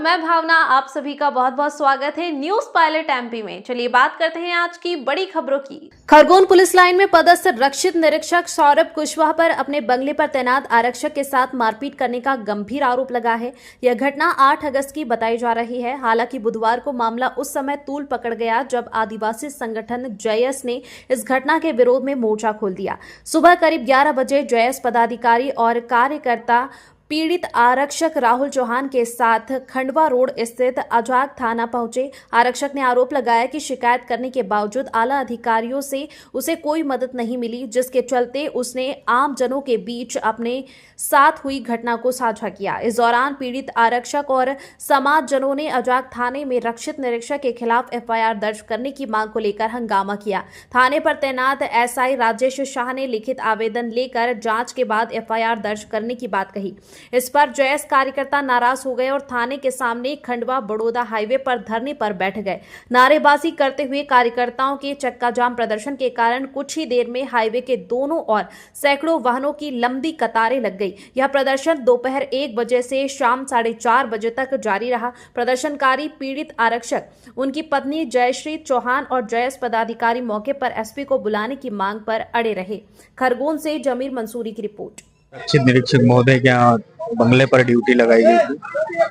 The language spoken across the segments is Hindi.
मैं भावना, आप सभी का बहुत बहुत स्वागत है न्यूज पायलट एमपी में। चलिए बात करते हैं आज की बड़ी खबरों की। खरगोन पुलिस लाइन में पदस्थ रक्षित निरीक्षक सौरभ कुशवाहा पर अपने बंगले पर तैनात आरक्षक के साथ मारपीट करने का गंभीर आरोप लगा है। यह घटना 8 अगस्त की बताई जा रही है। हालांकि बुधवार को मामला उस समय तूल पकड़ गया जब आदिवासी संगठन जयस ने इस घटना के विरोध में मोर्चा खोल दिया। सुबह करीब 11 बजे जयस पदाधिकारी और कार्यकर्ता पीड़ित आरक्षक राहुल चौहान के साथ खंडवा रोड स्थित अजाक थाना पहुंचे। आरक्षक ने आरोप लगाया कि शिकायत करने के बावजूद आला अधिकारियों से उसे कोई मदद नहीं मिली, जिसके चलते उसने आम जनों के बीच अपने साथ हुई घटना को साझा किया। इस दौरान पीड़ित आरक्षक और समाज जनों ने अजाक थाने में रक्षित निरीक्षक के खिलाफ एफआईआर दर्ज करने की मांग को लेकर हंगामा किया। थाने पर तैनात एसआई राजेश शाह ने लिखित आवेदन लेकर जांच के बाद एफआईआर दर्ज करने की बात कही। इस पर जयस कार्यकर्ता नाराज हो गए और थाने के सामने खंडवा बड़ौदा हाईवे पर धरने पर बैठ गए। नारेबाजी करते हुए कार्यकर्ताओं के चक्का जाम प्रदर्शन के कारण कुछ ही देर में हाईवे के दोनों ओर सैकड़ों वाहनों की लंबी कतारें लग गई। यह प्रदर्शन दोपहर 1 बजे से शाम 4:30 बजे तक जारी रहा। प्रदर्शनकारी पीड़ित आरक्षक, उनकी पत्नी जयश्री चौहान और जयस पदाधिकारी मौके पर एसपी को बुलाने की मांग पर अड़े रहे। खरगोन से जमीर मंसूरी की रिपोर्ट। रक्षित निरीक्षक महोदय के यहाँ बंगले पर ड्यूटी लगाई गई थी।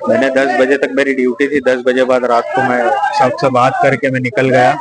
मैंने 10 बजे तक मेरी ड्यूटी थी। 10 बजे बाद रात को मैं सबसे बात करके मैं निकल गया।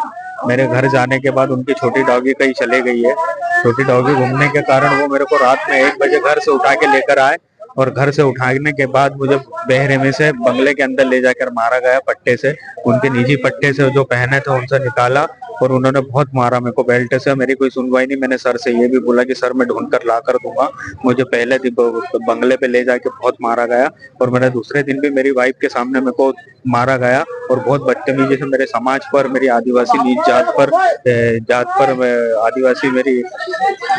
मेरे घर जाने के बाद उनकी छोटी डॉगी कहीं चले गई है। छोटी डॉगी घूमने के कारण वो मेरे को रात में 1 बजे घर से उठा के लेकर आए और घर से उठाने के बाद मुझे बहरे में से बंगले के अंदर ले जाकर मारा गया पट्टे से। उनके निजी पट्टे से जो पहने थे उनसे निकाला और उन्होंने बहुत मारा मेरे को बेल्ट से। मेरी कोई सुनवाई नहीं। मैंने सर से ये भी बोला कि सर मैं ढूंढ कर ला कर दूंगा। मुझे पहले दिन बंगले पे ले जाके बहुत मारा गया और मैंने दूसरे दिन भी मेरी वाइफ के सामने मेरे को मारा गया और बहुत बदतमीजी से मेरे समाज पर, मेरी आदिवासी नीच जात पर आदिवासी मेरी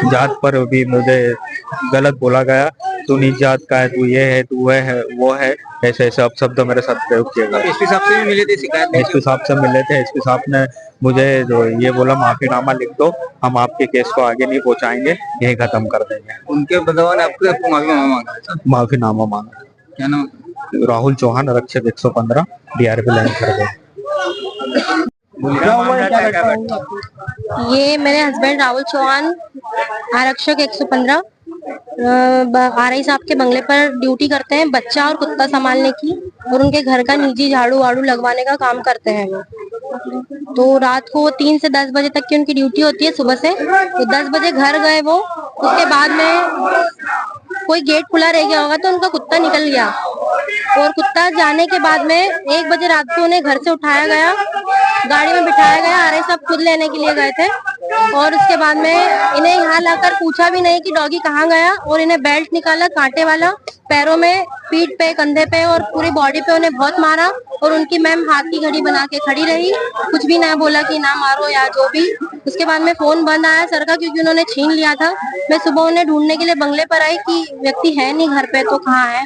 जात पर भी मुझे गलत बोला गया। तू नीच जात का है, तू ये है, तू वह है, वो है, ऐसे ऐसे अपशब्द मेरे साथ प्रयोग किया गया। एसपी साहब से भी मिले थे शिकायत? एसपी साहब से मिले थे। एसपी साहब ने मुझे जो ये बोला माफीनामा लिख दो, हम आपके केस को आगे नहीं पहुंचाएंगे, यही खत्म कर देंगे। उनके बदौलत आपको माफीनामा मांगा? माफीनामा मांगा। क्या नाम? राहुल चौहान, आरक्षक 115, डीआरपी लाइन खरगोन। ये मेरे हस्बैंड राहुल चौहान, आरक्षक 115, आरआई साहब के बंगले पर ड्यूटी करते हैं, बच्चा और कुत्ता संभालने की, और उनके घर का निजी झाड़ू वाड़ू लगवाने का काम करते हैं वो। तो रात को 3 से 10 बजे तक की उनकी ड्यूटी होती है सुबह से। तो 10 बजे घर गए वो। उसके बाद में कोई गेट खुला रह गया होगा तो उनका कुत्ता निकल गया और कुत्ता जाने के बाद में 1 बजे रात को उन्हें घर से उठाया गया, गाड़ी में बिठाया गया। आरआई साहब खुद लेने के लिए गए थे और उसके बाद में इन्हें यहाँ लाकर पूछा भी नहीं कि डॉगी कहाँ गया, और इन्हें बेल्ट निकाला कांटे वाला, पैरों में, पीठ पे, कंधे पे और पूरी बॉडी पे उन्हें बहुत मारा। और उनकी मैम हाथ की घड़ी बना के खड़ी रही, कुछ भी ना बोला कि ना मारो या जो भी। उसके बाद में फोन बंद आया सर का, क्योंकि उन्होंने छीन लिया था। मैं सुबह उन्हें ढूंढने के लिए बंगले पर आई कि व्यक्ति है नहीं घर पे, तो कहाँ है।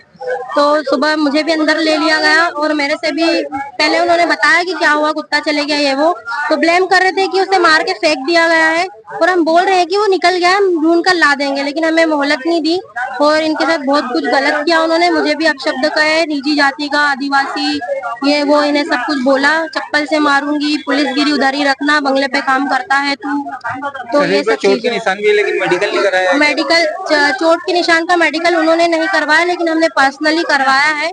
तो सुबह मुझे भी अंदर ले लिया गया और मेरे से भी पहले उन्होंने बताया कि क्या हुआ, कुत्ता चले गया ये वो। तो ब्लेम कर रहे थे कि उसे मार के फेंक दिया गया है, और हम बोल रहे हैं कि वो निकल गया, हम ढूंढ कर ला देंगे, लेकिन हमें मोहलत नहीं दी और इनके साथ बहुत कुछ गलत किया उन्होंने। मुझे भी अपशब्द कहे, निजी जाति का, आदिवासी, ये वो, इन्हें सब कुछ बोला, चप्पल से मारूंगी, पुलिसगिरी उधर ही रखना, बंगले पे काम करता है तू। तो ये सब चोट के निशान भी, लेकिन मेडिकल नहीं कराया? मेडिकल, चोट के निशान का मेडिकल उन्होंने नहीं करवाया, लेकिन हमने पर्सनली करवाया है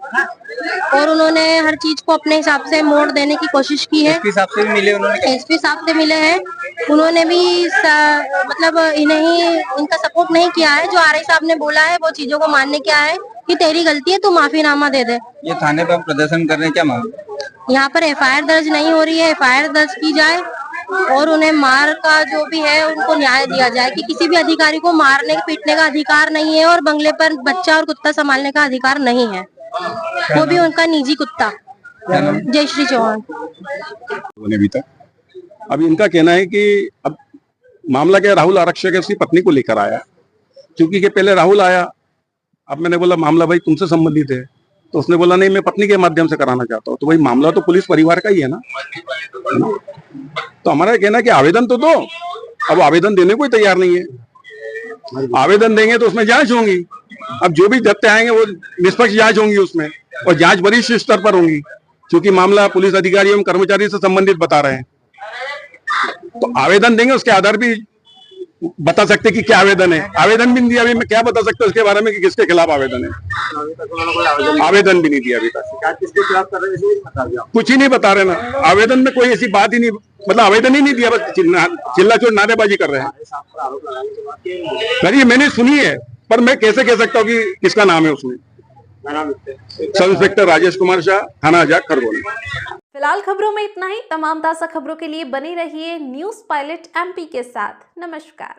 और उन्होंने हर चीज को अपने हिसाब से मोड़ देने की कोशिश की है। एसपी साहब से भी मिले उन्होंने? एसपी साहब से मिले हैं, उन्होंने भी मतलब इन्हें, इनका सपोर्ट नहीं किया है। जो आरआई साहब ने बोला है वो चीजों को मानने क्या है कि तेरी गलती है, तू माफीनामा दे दे। ये थाने पर प्रदर्शन कर रहे हैं, क्या मांग? यहाँ पर एफआईआर दर्ज नहीं हो रही है, एफआईआर दर्ज की जाए और उन्हें मार का जो भी है उनको न्याय दिया जाए कि किसी भी अधिकारी को मारने पीटने का अधिकार नहीं है और बंगले पर बच्चा और कुत्ता संभालने का अधिकार नहीं है, वो भी उनका निजी कुत्ता। जयश्री चौहान। अभी तक अब इनका कहना है कि अब मामला क्या, राहुल आरक्षक है, उसकी पत्नी को लेकर आया, क्योंकि के पहले राहुल आया। अब मैंने बोला मामला भाई तुमसे संबंधित है, तो उसने बोला नहीं मैं पत्नी के माध्यम से कराना चाहता हूँ। तो भाई मामला तो पुलिस परिवार का ही है ना। तो हमारा कहना है कि आवेदन तो दो। अब आवेदन देने को ही तैयार नहीं है। आवेदन देंगे तो उसमें जांच होंगी। अब जो भी तथ्य आएंगे वो निष्पक्ष जांच होंगी उसमें। और जांच वरिष्ठ स्तर पर होंगी, क्योंकि मामला पुलिस अधिकारी एवं कर्मचारी से संबंधित बता रहे हैं। तो आवेदन देंगे, उसके आधार भी बता सकते कि क्या आवेदन है। आवेदन भी नहीं दिया, अभी मैं क्या बता सकता हूँ उसके बारे में कि किसके खिलाफ आवेदन है। आवेदन भी नहीं दिया अभी तक, किसके खिलाफ कर रहे हैं कुछ ही नहीं बता रहे ना। आवेदन में कोई ऐसी बात ही नहीं, मतलब आवेदन ही नहीं दिया, बस चिल्ला चोर नारेबाजी कर रहे हैं। मैंने सुनी है, पर मैं कैसे कह सकता हूँ कि किसका नाम है उसमें। सब इंस्पेक्टर राजेश कुमार शाह, थाना अजाक, खरगोन। फिलहाल खबरों में इतना ही। तमाम ताज़ा खबरों के लिए बने रहिए न्यूज़ पायलट MP के साथ। नमस्कार।